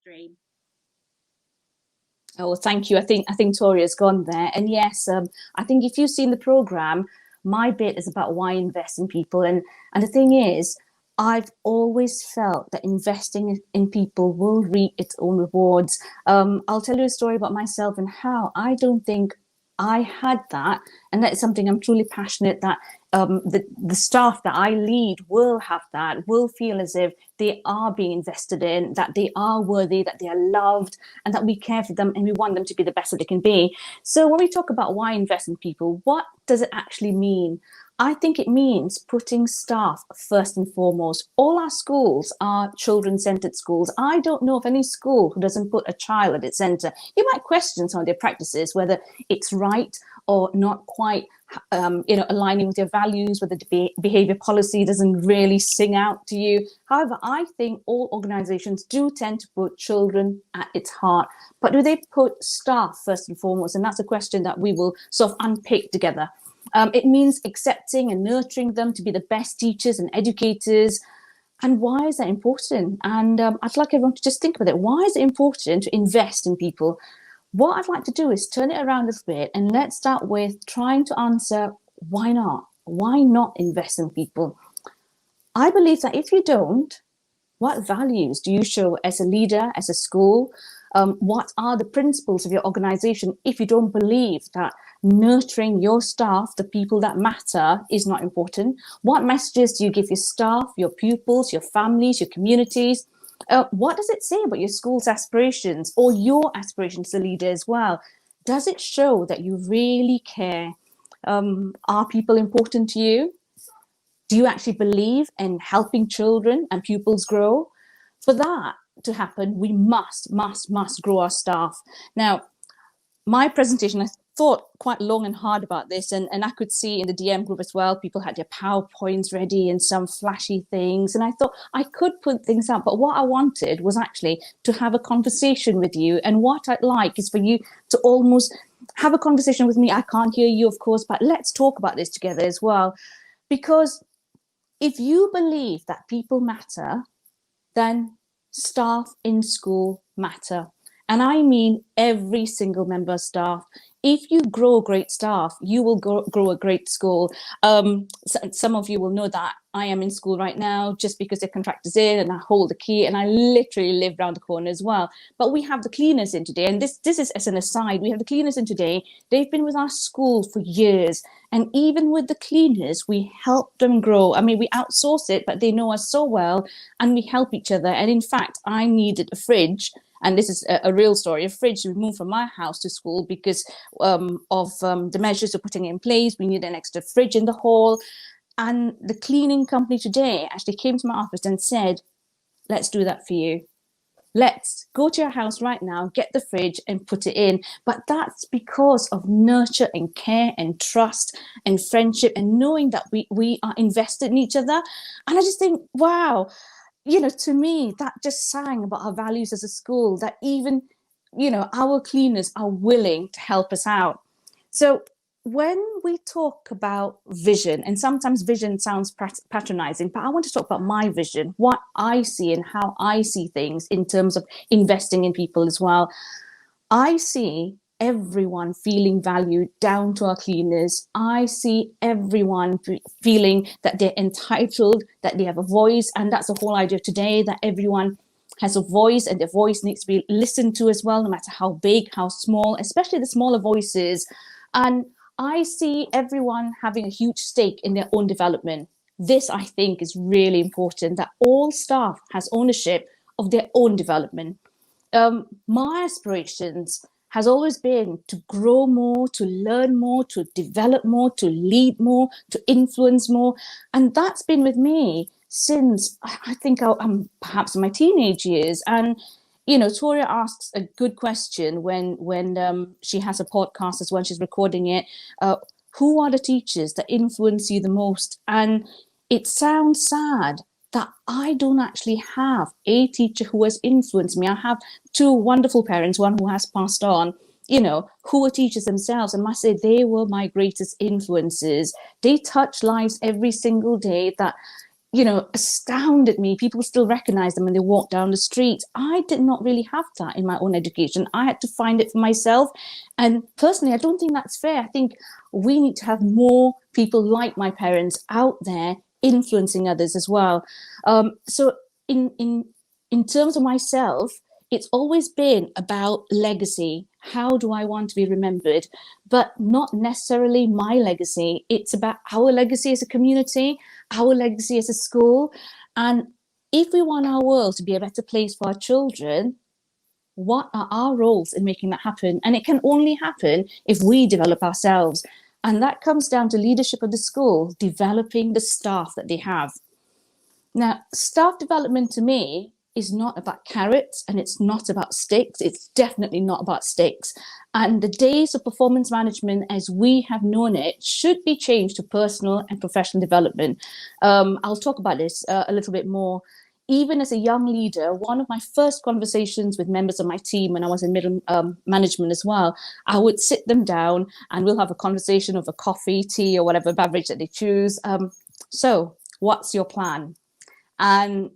stream. Oh, thank you. I think Toria's gone there. And yes, I think if you've seen the program, my bit is about why invest in people. And the thing is, I've always felt that investing in people will reap its own rewards. I'll tell you a story about myself and how I don't think I had that, and that's something I'm truly passionate that the staff that I lead will have that, will feel as if they are being invested in, that they are worthy, that they are loved, and that we care for them and we want them to be the best that they can be. So when we talk about why invest in people, what does it actually mean? I think it means putting staff first and foremost. All our schools are children-centered schools. I don't know of any school who doesn't put a child at its center. You might question some of their practices, whether it's right or not quite, aligning with your values, whether the behavior policy doesn't really sing out to you. However, I think all organizations do tend to put children at its heart. But do they put staff first and foremost? And that's a question that we will sort of unpick together. It means accepting and nurturing them to be the best teachers and educators. And why is that important? And I'd like everyone to just think about it. Why is it important to invest in people? What I'd like to do is turn it around a little bit, and let's start with trying to answer why not? Why not invest in people? I believe that if you don't, what values do you show as a leader, as a school? What are the principles of your organization if you don't believe that nurturing your staff, the people that matter, is not important? What messages do you give your staff, your pupils, your families, your communities? What does it say about your school's aspirations or your aspirations as a leader as well? Does it show that you really care? Are people important to you? Do you actually believe in helping children and pupils grow? For that to happen, we must grow our staff. Now, my presentation, I thought quite long and hard about this, and I could see in the DM group as well, people had their PowerPoints ready and some flashy things, and I thought I could put things out, but what I wanted was actually to have a conversation with you, and what I'd like is for you to almost have a conversation with me. I can't hear you, of course, but let's talk about this together as well, because if you believe that people matter, then staff in school matter. And I mean every single member of staff. If you grow great staff, you will grow a great school. Some of you will know that I am in school right now just because the contractor's in and I hold the key, and I literally live around the corner as well. But we have the cleaners in today, and this is as an aside, we have the cleaners in today. They've been with our school for years. And even with the cleaners, we help them grow. I mean, we outsource it, but they know us so well and we help each other. And in fact, I needed a fridge. And this is a real story, a fridge we moved from my house to school because of the measures we're putting in place. We need an extra fridge in the hall. And the cleaning company today actually came to my office and said, let's do that for you. Let's go to your house right now, get the fridge and put it in. But that's because of nurture and care and trust and friendship and knowing that we are invested in each other. And I just think, wow, to me, that just sang about our values as a school, that even, our cleaners are willing to help us out. So when we talk about vision, and sometimes vision sounds patronizing, but I want to talk about my vision, what I see and how I see things in terms of investing in people as well. I see everyone feeling valued down to our cleaners. I see everyone feeling that they're entitled, that they have a voice. And that's the whole idea today, that everyone has a voice and their voice needs to be listened to as well, no matter how big, how small, especially the smaller voices. And I see everyone having a huge stake in their own development. This, I think, is really important, that all staff has ownership of their own development. My aspirations has always been to grow more, to learn more, to develop more, to lead more, to influence more. And that's been with me since I think I'm perhaps in my teenage years. And, Toria asks a good question when she has a podcast as well, she's recording it. Who are the teachers that influence you the most? And it sounds sad that I don't actually have a teacher who has influenced me. I have two wonderful parents, one who has passed on, who are teachers themselves. And I must say they were my greatest influences. They touch lives every single day, that astounded me. People still recognize them when they walk down the street. I did not really have that in my own education. I had to find it for myself. And personally, I don't think that's fair. I think we need to have more people like my parents out there influencing others as well. So in terms of myself, it's always been about legacy. How do I want to be remembered? But not necessarily my legacy. It's about our legacy as a community, our legacy as a school. And if we want our world to be a better place for our children, what are our roles in making that happen? And it can only happen if we develop ourselves. And that comes down to leadership of the school, developing the staff that they have. Now, staff development to me is not about carrots and it's not about sticks. It's definitely not about sticks. And the days of performance management as we have known it should be changed to personal and professional development. I'll talk about this a little bit more. Even as a young leader, one of my first conversations with members of my team when I was in middle management as well, I would sit them down and we'll have a conversation over coffee, tea, or whatever beverage that they choose. So what's your plan? And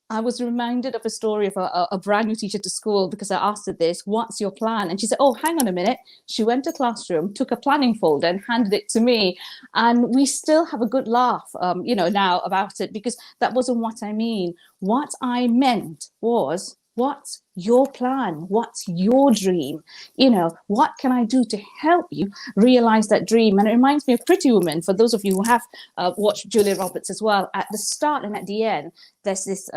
I was reminded of a story of a brand new teacher to school because I asked her this, what's your plan? And she said, oh, hang on a minute. She went to classroom, took a planning folder and handed it to me. And we still have a good laugh, now about it, because that wasn't what I mean. What I meant was, what's your plan? What's your dream? What can I do to help you realize that dream? And it reminds me of Pretty Woman. For those of you who have watched Julia Roberts as well, at the start and at the end, there's this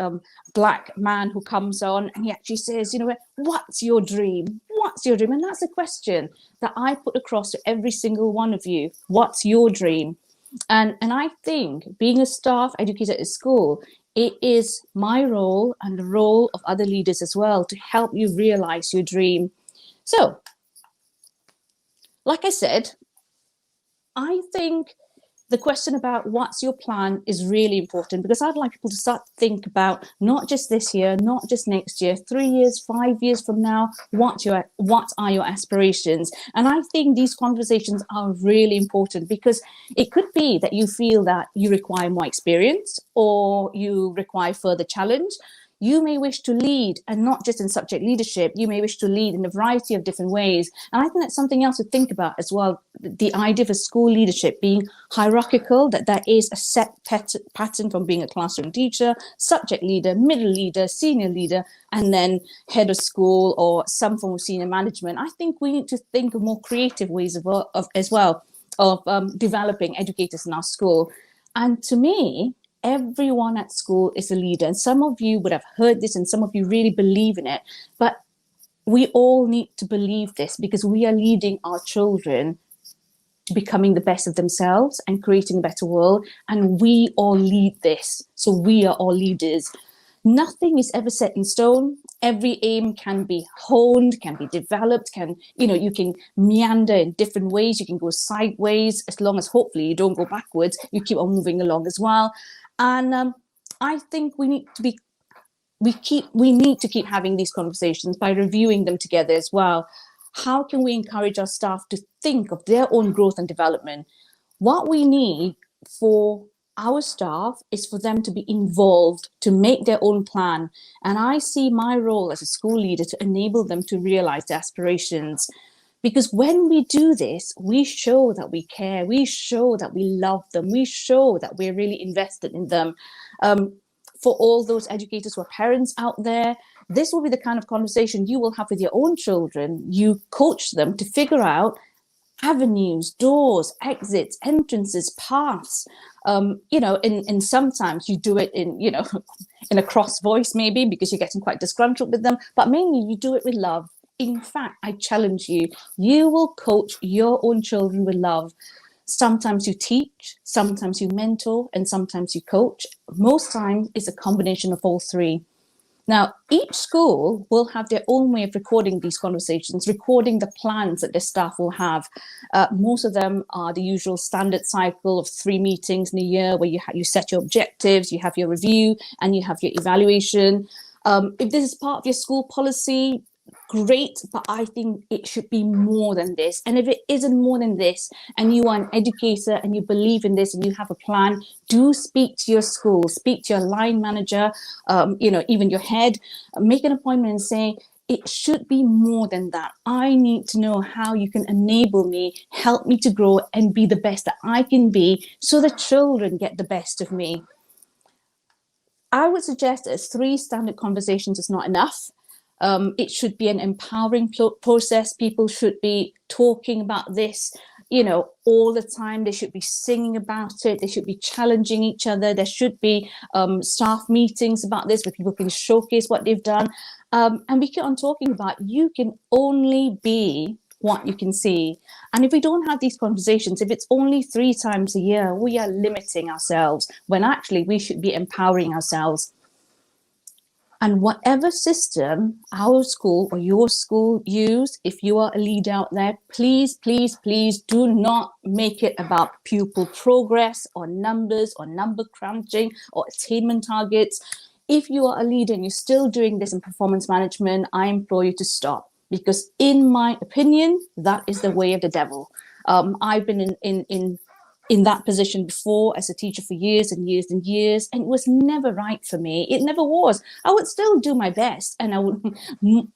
black man who comes on and he actually says, what's your dream? What's your dream? And that's a question that I put across to every single one of you. What's your dream? And I think being a staff educator at school, it is my role and the role of other leaders as well to help you realize your dream. So, like I said, I think the question about what's your plan is really important because I'd like people to start to think about not just this year, not just next year, 3 years, 5 years from now, what are your aspirations? And I think these conversations are really important because it could be that you feel that you require more experience or you require further challenge. You may wish to lead, and not just in subject leadership, you may wish to lead in a variety of different ways. And I think that's something else to think about as well. The idea of a school leadership being hierarchical, that there is a set pattern from being a classroom teacher, subject leader, middle leader, senior leader, and then head of school or some form of senior management. I think we need to think of more creative ways of developing educators in our school. And to me, everyone at school is a leader. And some of you would have heard this and some of you really believe in it. But we all need to believe this because we are leading our children to becoming the best of themselves and creating a better world. And we all lead this. So we are all leaders. Nothing is ever set in stone. Every aim can be honed, can be developed, you can meander in different ways. You can go sideways as long as hopefully you don't go backwards. You keep on moving along as well. And I think we need to keep having these conversations by reviewing them together as well. How can we encourage our staff to think of their own growth and development? What we need for our staff is for them to be involved, to make their own plan. And I see my role as a school leader to enable them to realize their aspirations. Because when we do this, we show that we care, we show that we love them, we show that we're really invested in them. For all those educators who are parents out there, this will be the kind of conversation you will have with your own children. You coach them to figure out avenues, doors, exits, entrances, paths. And sometimes you do it in a cross voice maybe because you're getting quite disgruntled with them, but mainly you do it with love. In fact, I challenge you, you will coach your own children with love. Sometimes you teach, sometimes you mentor, and sometimes you coach. Most times it's a combination of all three. Now, each school will have their own way of recording these conversations, recording the plans that their staff will have. Most of them are the usual standard cycle of 3 meetings in a year where you set your objectives, you have your review, and you have your evaluation. If this is part of your school policy, great, but I think it should be more than this. And if it isn't more than this, and you are an educator and you believe in this and you have a plan, do speak to your school, speak to your line manager, even your head, make an appointment and say, it should be more than that. I need to know how you can enable me, help me to grow and be the best that I can be, so the children get the best of me. I would suggest that 3 standard conversations is not enough. It should be an empowering process. People should be talking about this, all the time. They should be singing about it. They should be challenging each other. There should be staff meetings about this where people can showcase what they've done. And we keep on talking about, you can only be what you can see. And if we don't have these conversations, if it's only 3 times a year, we are limiting ourselves when actually we should be empowering ourselves. And whatever system our school or your school use, if you are a leader out there, please, please, please do not make it about pupil progress or numbers or number crunching or attainment targets. If you are a leader and you're still doing this in performance management, I implore you to stop, because in my opinion, that is the way of the devil. I've been in that position before as a teacher for years and years and years, and it was never right for me. It never was. I would still do my best, and I would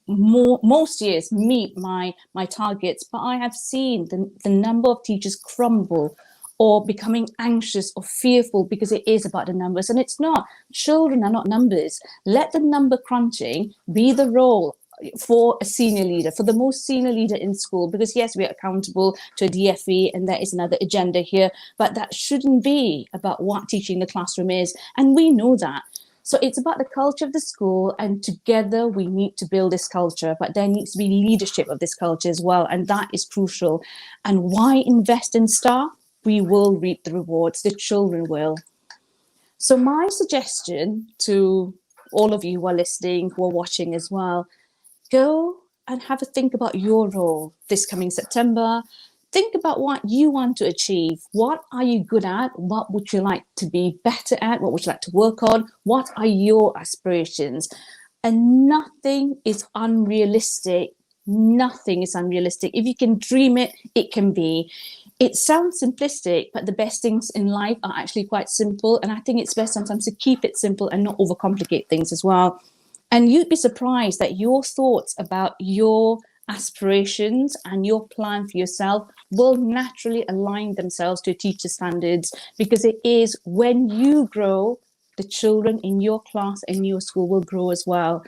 most years meet my targets, but I have seen the number of teachers crumble or becoming anxious or fearful because it is about the numbers, and it's not. Children are not numbers. Let the number crunching be the role for a senior leader, for the most senior leader in school, because yes, we are accountable to a DFE and there is another agenda here, but that shouldn't be about what teaching in the classroom is, and we know that. So it's about the culture of the school, and together we need to build this culture, but there needs to be leadership of this culture as well, and that is crucial. And why invest in staff? We will reap the rewards, the children will. So my suggestion to all of you who are listening, who are watching as well, go and have a think about your role this coming September. Think about what you want to achieve. What are you good at? What would you like to be better at? What would you like to work on? What are your aspirations? And nothing is unrealistic. Nothing is unrealistic. If you can dream it, it can be. It sounds simplistic, but the best things in life are actually quite simple. And I think it's best sometimes to keep it simple and not overcomplicate things as well. And you'd be surprised that your thoughts about your aspirations and your plan for yourself will naturally align themselves to teacher standards, because it is when you grow, the children in your class and your school will grow as well.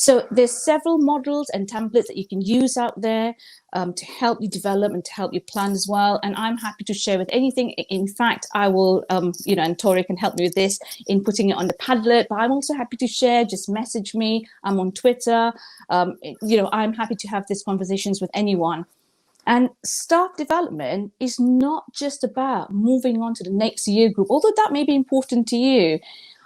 So there's several models and templates that you can use out there to help you develop and to help you plan as well. And I'm happy to share with anything. In fact, I will, and Tori can help me with this in putting it on the Padlet, but I'm also happy to share. Just message me. I'm on Twitter. I'm happy to have these conversations with anyone. And staff development is not just about moving on to the next year group, although that may be important to you.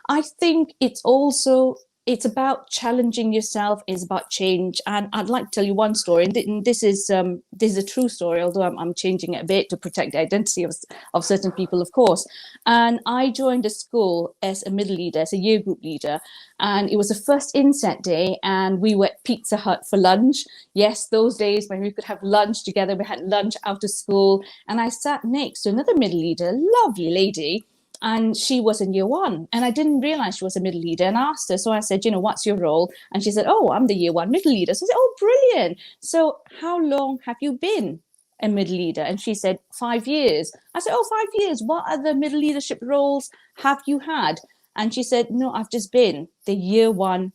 I think it's about challenging yourself, is about change. And I'd like to tell you one story, and this is a true story, although I'm changing it a bit to protect the identity of certain people, of course. And I joined a school as a middle leader, as a year group leader, and it was the first inset day, and we were at Pizza Hut for lunch. Yes, those days when we could have lunch together, we had lunch out of school, and I sat next to another middle leader, lovely lady, and she was in year 1, and I didn't realize she was a middle leader, and I asked her. So I said, what's your role? And she said, oh, I'm the year 1 middle leader. So I said, oh, brilliant. So how long have you been a middle leader? And she said, 5 years. I said, oh, 5 years. What other middle leadership roles have you had? And she said, no, I've just been the year 1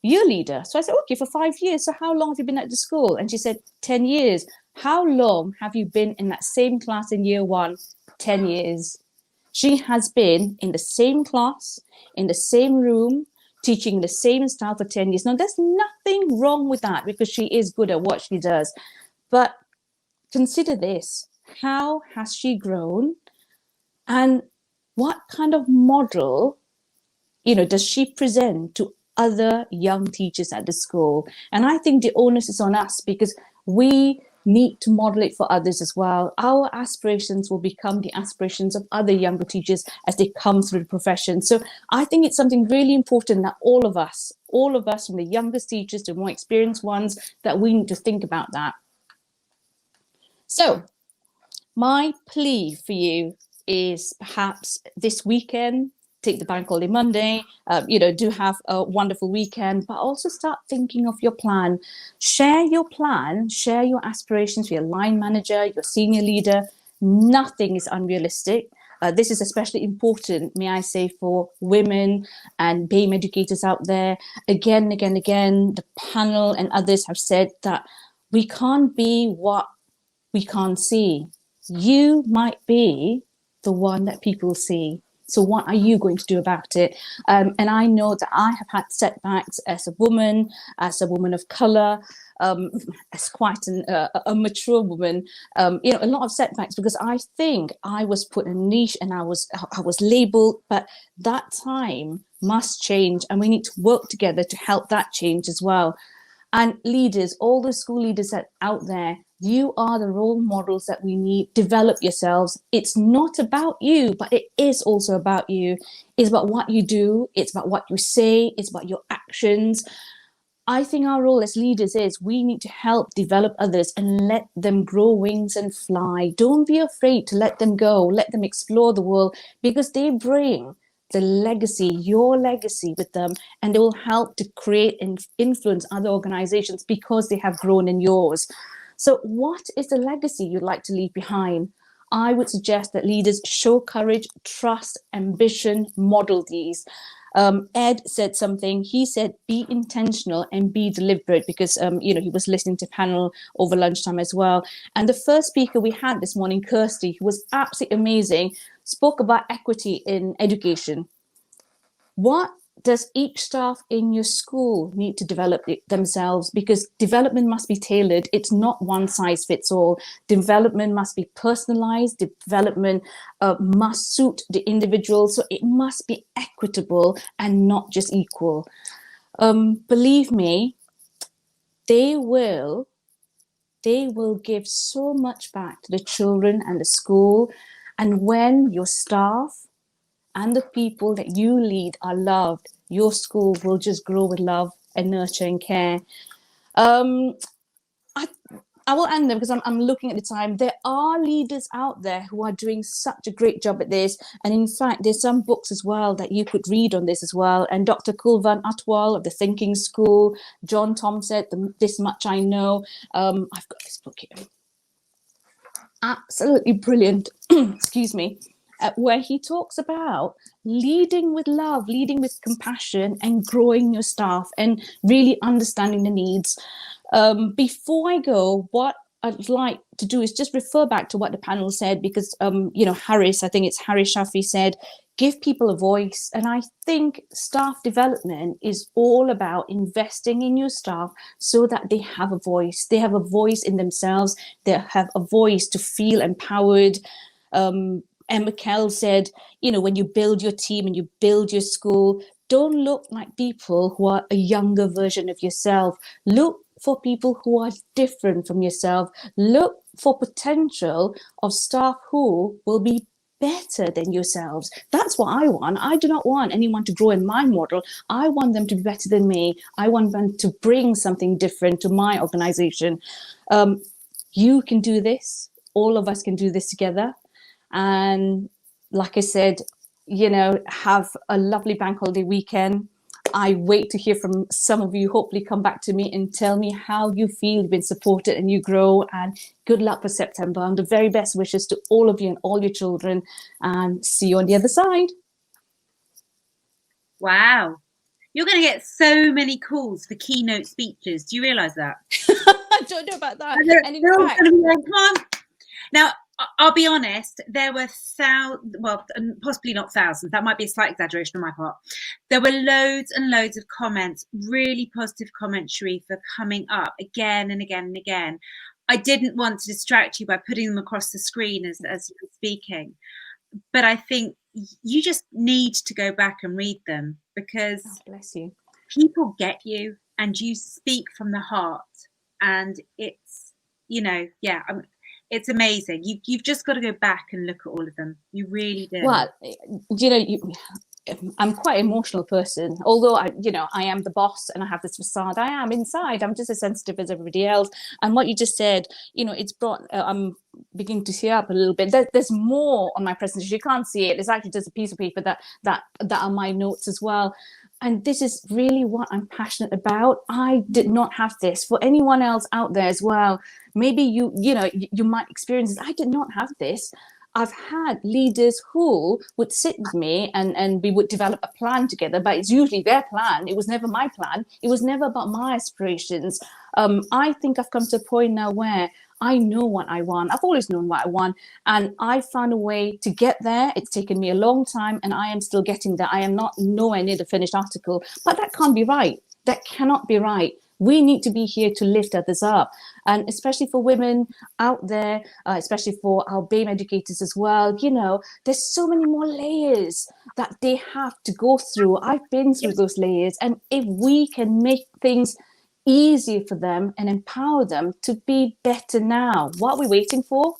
year leader. So I said, okay, for 5 years. So how long have you been at the school? And she said, 10 years. How long have you been in that same class in year 1? 10 years. She has been in the same class, in the same room, teaching the same style for 10 years. Now, there's nothing wrong with that, because she is good at what she does. But consider this. How has she grown? And what kind of model, does she present to other young teachers at the school? And I think the onus is on us, because we need to model it for others as well. Our aspirations will become the aspirations of other younger teachers as they come through the profession. So I think it's something really important that all of us from the youngest teachers to more experienced ones, that we need to think about that. So my plea for you is perhaps this weekend, take the bank holiday Monday, do have a wonderful weekend, but also start thinking of your plan. Share your plan, share your aspirations with your line manager, your senior leader. Nothing is unrealistic. This is especially important, may I say, for women and BAME educators out there. Again, the panel and others have said that we can't be what we can't see. You might be the one that people see. So what are you going to do about it? And I know that I have had setbacks as a woman of color, as quite a mature woman, a lot of setbacks, because I think I was put in a niche and I was labeled, but that time must change, and we need to work together to help that change as well. And leaders, all the school leaders that out there, you are the role models that we need. Develop yourselves. It's not about you, but it is also about you. It's about what you do. It's about what you say. It's about your actions. I think our role as leaders is we need to help develop others and let them grow wings and fly. Don't be afraid to let them go. Let them explore the world, because they bring the legacy, your legacy with them, and they will help to create and influence other organizations because they have grown in yours. So what is the legacy you'd like to leave behind? I would suggest that leaders show courage, trust, ambition, model these. Ed said something. He said, be intentional and be deliberate, because, he was listening to panel over lunchtime as well. And the first speaker we had this morning, Kirsty, who was absolutely amazing, spoke about equity in education. What does each staff in your school need to develop themselves? Because development must be tailored. It's not one size fits all. Development must be personalized. Development must suit the individual. So it must be equitable and not just equal. Believe me, they will give so much back to the children and the school. And when your staff and the people that you lead are loved, your school will just grow with love and nurture and care. I will end them because I'm looking at the time. There are leaders out there who are doing such a great job at this. And in fact, there's some books as well that you could read on this as well. And Dr. Kulvan Atwal of the Thinking School, John Thompson, This Much I Know. I've got this book here. Absolutely brilliant. Excuse me. Where he talks about leading with love, leading with compassion, and growing your staff and really understanding the needs. Before I go, what I'd like to do is just refer back to what the panel said, because, Harris, I think it's Harris Shafi, said, give people a voice. And I think staff development is all about investing in your staff so that they have a voice. They have a voice in themselves. They have a voice to feel empowered. Emma Kell said, when you build your team and you build your school, don't look like people who are a younger version of yourself. Look for people who are different from yourself. Look for potential of staff who will be better than yourselves. That's what I want. I do not want anyone to grow in my model. I want them to be better than me. I want them to bring something different to my organization. You can do this. All of us can do this together. And like I said, have a lovely bank holiday weekend. I wait to hear from some of you. Hopefully come back to me and tell me how you feel you've been supported and you grow. And good luck for September. And the very best wishes to all of you and all your children. And see you on the other side. Wow. You're going to get so many calls for keynote speeches. Do you realise that? I don't know about that. And in fact, going to be like, come on. Now, I'll be honest, there were possibly not thousands. That might be a slight exaggeration on my part. There were loads and loads of comments, really positive comments, Sharifah, coming up again and again and again. I didn't want to distract you by putting them across the screen as you were speaking. But I think you just need to go back and read them, because bless you. People get you and you speak from the heart. And it's, you know, yeah, it's amazing. You've just got to go back and look at all of them. You really do. Well, you know, I'm quite an emotional person, although I am the boss and I have this facade. I am inside. I'm just as sensitive as everybody else. And what you just said, it's brought. I'm beginning to tear up a little bit. There's more on my presentation. You can't see it. It's actually just a piece of paper that are my notes as well. And this is really what I'm passionate about. I did not have this. For anyone else out there as well, maybe you might experience this. I did not have this. I've had leaders who would sit with me and we would develop a plan together, but it's usually their plan. It was never my plan. It was never about my aspirations. I think I've come to a point now where I know what I want. I've always known what I want, and I found a way to get there. It's taken me a long time, and I am still getting there. I am not nowhere near the finished article, but that can't be right. That cannot be right. We need to be here to lift others up, and especially for women out there, especially for our BAME educators as well. There's so many more layers that they have to go through. I've been through those layers, and if we can make things easier for them and empower them to be better now, what are we waiting for?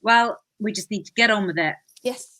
Well, we just need to get on with it. Yes.